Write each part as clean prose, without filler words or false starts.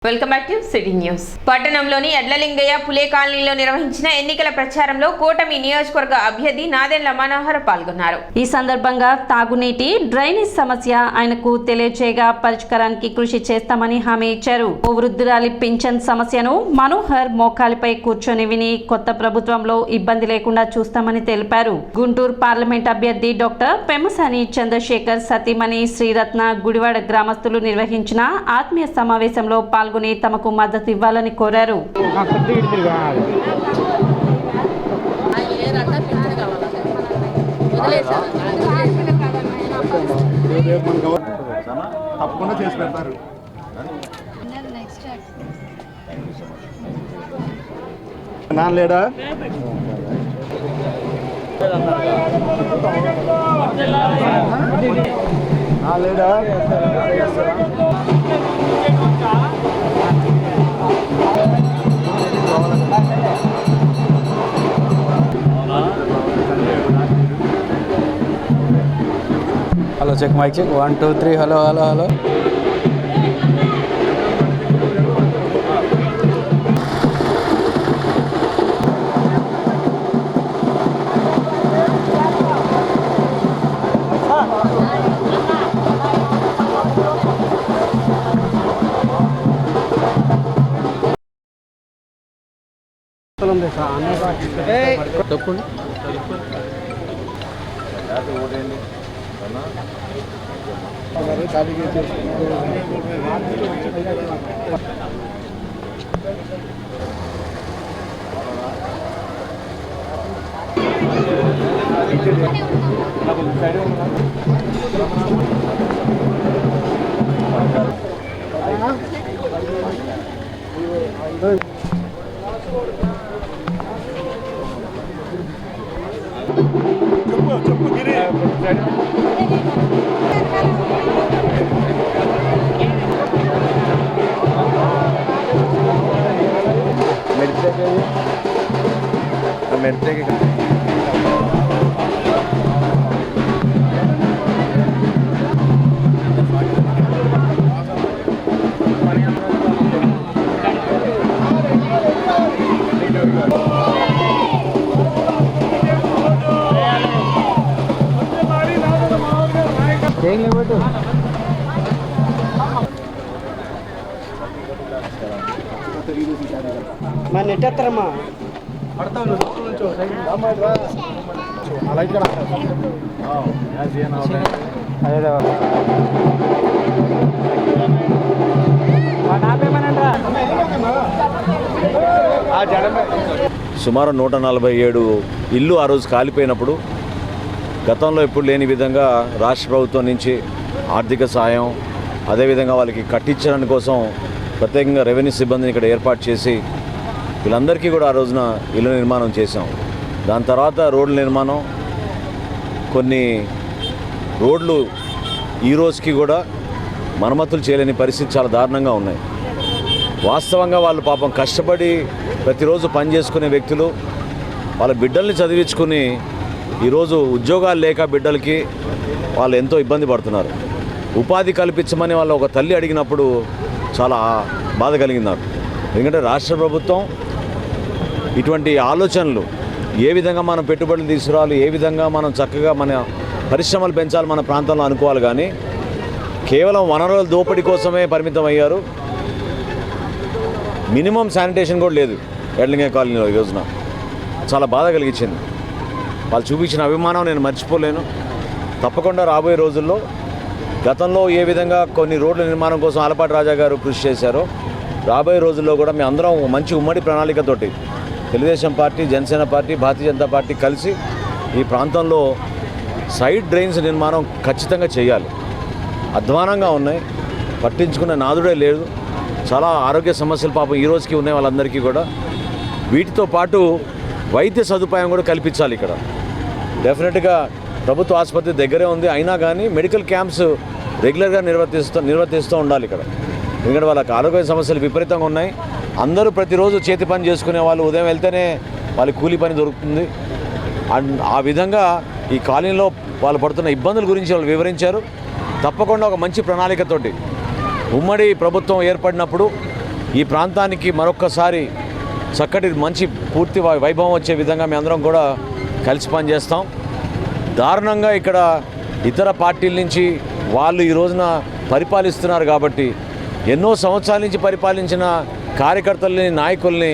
Welcome back to city news. పట్టణంలోని ఎడ్లలింగయ్య పులే కాలనీలో నిర్వహించిన ఎన్నికల ప్రచారంలో కూటమి నియోజకవర్గ అభ్యర్థి నాదెండ్ల మనోహర్ పాల్గొన్నారు. ఈ సందర్భంగా తాగునీటి డ్రైనేజ్ సమస్య ఆయనకు తెలియజేయగా పరిష్కారానికి కృషి చేస్తామని హామీ ఇచ్చారు. ఓ వృద్ధురాలి పింఛన్ సమస్యను మనోహర్ మోకాలిపై కూర్చొని విని కొత్త ప్రభుత్వంలో ఇబ్బంది లేకుండా చూస్తామని తెలిపారు. గుంటూరు పార్లమెంట్ అభ్యర్థి డాక్టర్ పెమ్మసాని చంద్రశేఖర్ సతీమణి శ్రీరత్న గుడివాడ గ్రామస్తులు నిర్వహించిన ఆత్మీయ సమావేశంలో పాల్గొని తమకు మద్దతు ఇవ్వాలని కోరారు. లేడా లేడా hello check mic check 1 2 3 hello hello hello తప్పండి చెప్పు గిరి మెడిటేకి మా నెట్టేస్తారమ్మా సుమారు 147 ఇల్లు ఆ రోజు కాలిపోయినప్పుడు గతంలో ఎప్పుడు లేని విధంగా రాష్ట్ర ప్రభుత్వం నుంచి ఆర్థిక సాయం, అదేవిధంగా వాళ్ళకి కట్టించడానికి కోసం ప్రత్యేకంగా రెవెన్యూ సిబ్బందిని ఇక్కడ ఏర్పాటు చేసి వీళ్ళందరికీ కూడా ఆ రోజున ఇల్లు నిర్మాణం చేశాం. దాని తర్వాత రోడ్ల నిర్మాణం, కొన్ని రోడ్లు ఈ రోజుకి కూడా మరమ్మతులు చేయలేని పరిస్థితి చాలా దారుణంగా ఉన్నాయి. వాస్తవంగా వాళ్ళు పాపం కష్టపడి ప్రతిరోజు పని చేసుకునే వ్యక్తులు వాళ్ళ బిడ్డల్ని చదివించుకుని ఈరోజు ఉద్యోగాలు లేక బిడ్డలకి వాళ్ళు ఎంతో ఇబ్బంది పడుతున్నారు. ఉపాధి కల్పించమని వాళ్ళ ఒక తల్లి అడిగినప్పుడు చాలా బాధ కలిగింది నాకు. ఎందుకంటే రాష్ట్ర ప్రభుత్వం ఇటువంటి ఆలోచనలు ఏ విధంగా మనం పెట్టుబడులు తీసుకురావాలి, ఏ విధంగా మనం చక్కగా మన పరిశ్రమలు పెంచాలి మన ప్రాంతంలో అనుకోవాలి, కానీ కేవలం వనరుల దోపిడీ కోసమే పరిమితం అయ్యారు. మినిమం శానిటేషన్ కూడా లేదు ఎడ్లింగయ్య కాలనీలో. ఈ రోజున చాలా బాధ కలిగించింది. వాళ్ళు చూపించిన అభిమానం నేను మర్చిపోలేను. తప్పకుండా రాబోయే రోజుల్లో గతంలో ఏ విధంగా కొన్ని రోడ్ల నిర్మాణం కోసం ఆలపాటి రాజా గారు కృషి చేశారో రాబోయే రోజుల్లో కూడా మేము అందరం మంచి ఉమ్మడి ప్రణాళికతోటి Telugu Desam party, Janasena party, Bharatiya Janata party కలిసి ఈ ప్రాంతంలో సైడ్ డ్రైన్స్ నిర్మాణం ఖచ్చితంగా చేయాలి. అధ్వానంగా ఉన్నాయి, పట్టించుకునే నాదుడే లేదు. చాలా ఆరోగ్య సమస్యలు పాపం ఈ రోజుకి ఉన్నాయి వాళ్ళందరికీ కూడా. వీటితో పాటు వైద్య సదుపాయం కూడా కల్పించాలి. ఇక్కడ డెఫినెట్గా ప్రభుత్వ ఆసుపత్రి దగ్గరే ఉంది, అయినా కానీ మెడికల్ క్యాంప్స్ రెగ్యులర్గా నిర్వర్తిస్తూ ఉండాలి ఇక్కడ. ఎందుకంటే వాళ్ళకి ఆరోగ్య సమస్యలు విపరీతంగా ఉన్నాయి. అందరూ ప్రతిరోజు చేతి పని చేసుకునే వాళ్ళు ఉదయం వెళ్తేనే వాళ్ళకి కూలీ పని దొరుకుతుంది. ఆ విధంగా ఈ కాలనీలో వాళ్ళు పడుతున్న ఇబ్బందుల గురించి వాళ్ళు వివరించారు. తప్పకుండా ఒక మంచి ప్రణాళికతోటి ఉమ్మడి ప్రభుత్వం ఏర్పడినప్పుడు ఈ ప్రాంతానికి మరొక్కసారి చక్కటి మంచి పూర్తి వైభవం వచ్చే విధంగా మేము అందరం కూడా కలిసి పనిచేస్తాం. దారుణంగా ఇక్కడ ఇతర పార్టీల నుంచి వాళ్ళు ఈ రోజున పరిపాలిస్తున్నారు కాబట్టి ఎన్నో సంవత్సరాల నుంచి పరిపాలించిన కార్యకర్తల్ని నాయకుల్ని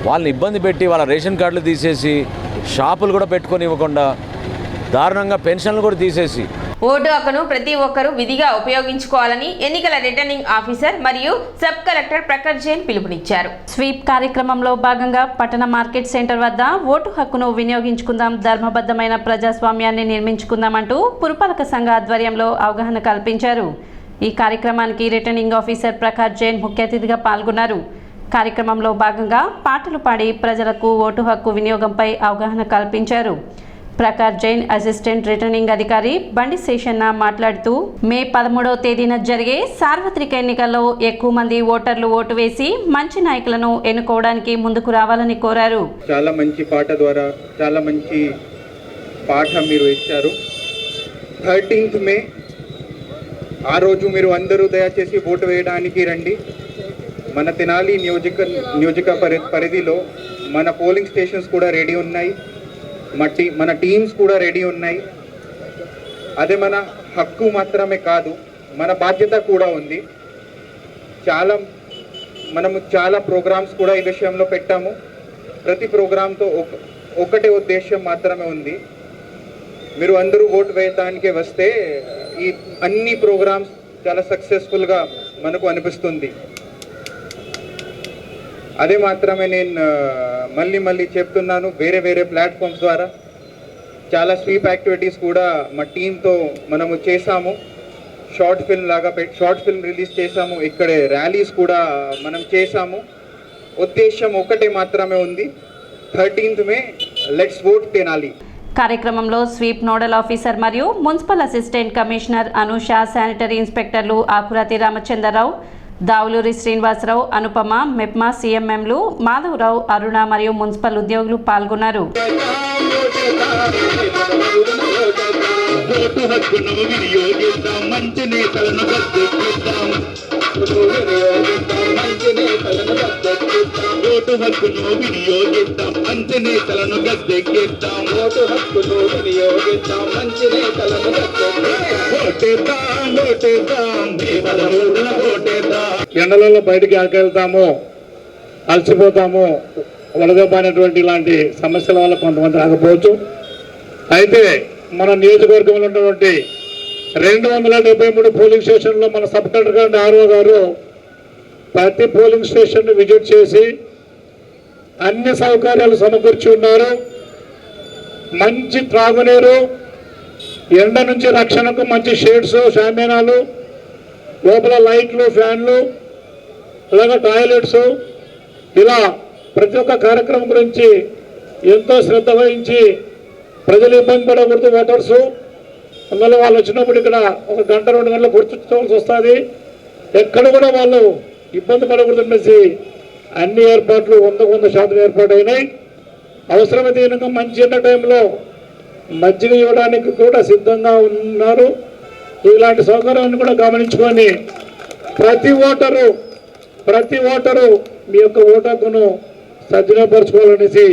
వాళ్ళని ఇబ్బంది పెట్టి వాళ్ళ రేషన్ కార్డులు తీసేసి షాపులు కూడా పెట్టుకొని ఇవ్వకుండా దారుణంగా పెన్షన్లు కూడా తీసేసి ఓటు హక్కును ప్రతి ఒక్కరూ విధిగా ఉపయోగించుకోవాలని ఎన్నికల రిటర్నింగ్ ఆఫీసర్ మరియు సబ్ కలెక్టర్ ప్రఖర్ జైన్ పిలుపునిచ్చారు. స్వీప్ కార్యక్రమంలో భాగంగా పట్టణ మార్కెట్ సెంటర్ వద్ద ఓటు హక్కును వినియోగించుకుందాం, ధర్మబద్ధమైన ప్రజాస్వామ్యాన్ని నిర్మించుకుందామంటూ పురపాలక సంఘ ఆధ్వర్యంలో అవగాహన కల్పించారు. ఈ కార్యక్రమానికి రిటర్నింగ్ ఆఫీసర్ ప్రఖర్ జైన్ ముఖ్య అతిథిగా పాల్గొన్నారు. కార్యక్రమంలో భాగంగా పాటలు పాడి ప్రజలకు ఓటు హక్కు వినియోగంపై అవగాహన కల్పించారు. ప్రఖర్ జైన్ అసిస్టెంట్ రిటర్నింగ్ అధికారి బండి శేషన్న మాట్లాడుతూ మే 13వ తేదీన జరిగే సార్వత్రిక ఎన్నికల్లో ఎక్కువ మంది ఓటర్లు ఓటు వేసి మంచి నాయకులను ఎన్నుకోవడానికి ముందుకు రావాలని కోరారు. చాలా మంచి పాట ద్వారా చాలా మంచి పాఠ మీరు ఇచ్చారు. 13th మే ఆ రోజు మీరు అందరూ దయచేసి ఓటు వేయడానికి రండి. మన తెనాలి నియోజక పరిధిలో మన పోలింగ్ స్టేషన్స్ కూడా రెడీ ఉన్నాయి, మన టీమ్స్ కూడా రెడీ ఉన్నాయి. అదే మన హక్కు మాత్రమే కాదు, మన బాధ్యత కూడా ఉంది. మనము చాలా ప్రోగ్రామ్స్ కూడా ఈ విషయంలో పెట్టాము. ప్రతి ప్రోగ్రాంతో ఒకటే ఉద్దేశం మాత్రమే ఉంది, మీరు అందరూ ఓటు వేయడానికి వస్తే ఈ అన్ని ప్రోగ్రామ్స్ చాలా సక్సెస్ఫుల్గా మనకు అనిపిస్తుంది. అదే మాత్రమే నేను మళ్ళీ చెప్తున్నాను. వేరే ప్లాట్ఫామ్స్ ద్వారా చాలా స్వీప్ యాక్టివిటీస్ కూడా మా టీంతో మనము చేసాము. షార్ట్ ఫిల్మ్ రిలీజ్ చేసాము. ఇక్కడే ర్యాలీస్ కూడా మనం చేసాము. ఉద్దేశం ఒకటే మాత్రమే ఉంది, 13th May let's vote Tenali. కార్యక్రమంలో స్వీప్ నోడల్ ఆఫీసర్ మరియు municipal assistant commissioner Anusha, sanitary ఇన్స్పెక్టర్లు ఆకురాతి రామచంద్రరావు, దావులూరి శ్రీనివాసరావు, అనుపమ, మెప్మా సీఎంఎంలు మాధవరావు, అరుణ మరియు మున్సిపల్ ఉద్యోగులు పాల్గొన్నారు. ఎండలలో బయటికి వెళ్తాము, అలసిపోతాము, వడదెబ్బైనటువంటి ఇలాంటి సమస్యల వల్ల కొంతమంది రాకపోవచ్చు. అయితే మన నియోజకవర్గంలో ఉన్నటువంటి 273 పోలింగ్ స్టేషన్లో మన సబ్ కలెక్టర్ గారు ఆర్ఓ గారు ప్రతి పోలింగ్ స్టేషన్ విజిట్ చేసి అన్ని సౌకర్యాలు సమకూర్చి ఉన్నారు. మంచి త్రాగునీరు, ఎండ నుంచి రక్షణకు మంచి షేడ్స్, షామేనాలు, లోపల లైట్లు, ఫ్యాన్లు, అలాగే టాయిలెట్స్, ఇలా ప్రతి ఒక్క కార్యక్రమం గురించి ఎంతో శ్రద్ధ వహించి ప్రజలు ఇబ్బంది పడకూడదు. ఓటర్స్ అందువల్ల వాళ్ళు వచ్చినప్పుడు ఇక్కడ 1 గంట 2 గంటలు కూర్చోవలసి వస్తుంది. ఎక్కడ కూడా వాళ్ళు ఇబ్బంది పడకూడదు అనేసి అన్ని ఏర్పాట్లు 100% ఏర్పాటు అయినాయి. అవసరమైతే కనుక మంచి ఎండ టైంలో మజ్జిగ ఇవ్వడానికి కూడా సిద్ధంగా ఉన్నారు. ఇలాంటి సౌకర్యాన్ని కూడా గమనించుకొని ప్రతి ఓటరు మీ యొక్క ఓటు హక్కును సద్వినియోగపరచుకోవాలనేసి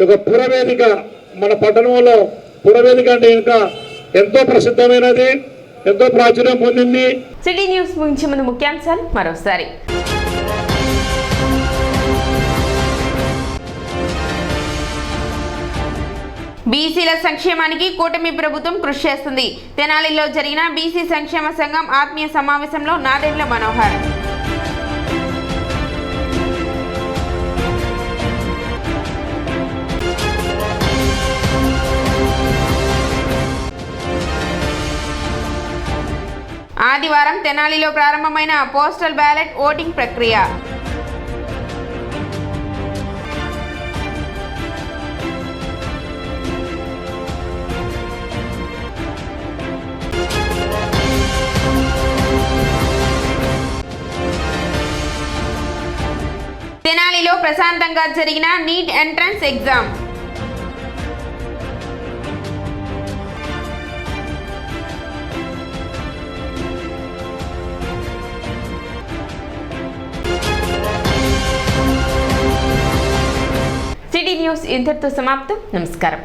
ఒక పురవేదిక, మన పట్టణంలో పురవేదిక అంటే ఇంకా ఎంతో ప్రసిద్ధమైనది, ఎంతో ప్రాచుర్యం పొందింది. సిటీ న్యూస్ ముగించే ముందు ముఖ్యాంశాలు మరోసారి. బీసీల సంక్షేమానికి కూటమి ప్రభుత్వం కృషి చేస్తుంది. తెనాలిలో జరిగిన బీసీ సంక్షేమ సంఘం ఆత్మీయ సమావేశంలో నాదెండ్ల మనోహర్. ఆదివారం తెనాలిలో ప్రారంభమైన పోస్టల్ బ్యాలెట్ ఓటింగ్ ప్రక్రియ. తెనాలిలో ప్రశాంతంగా జరిగిన neat entrance exam. City news ఇంతటితో సమాప్తం. నమస్కారం.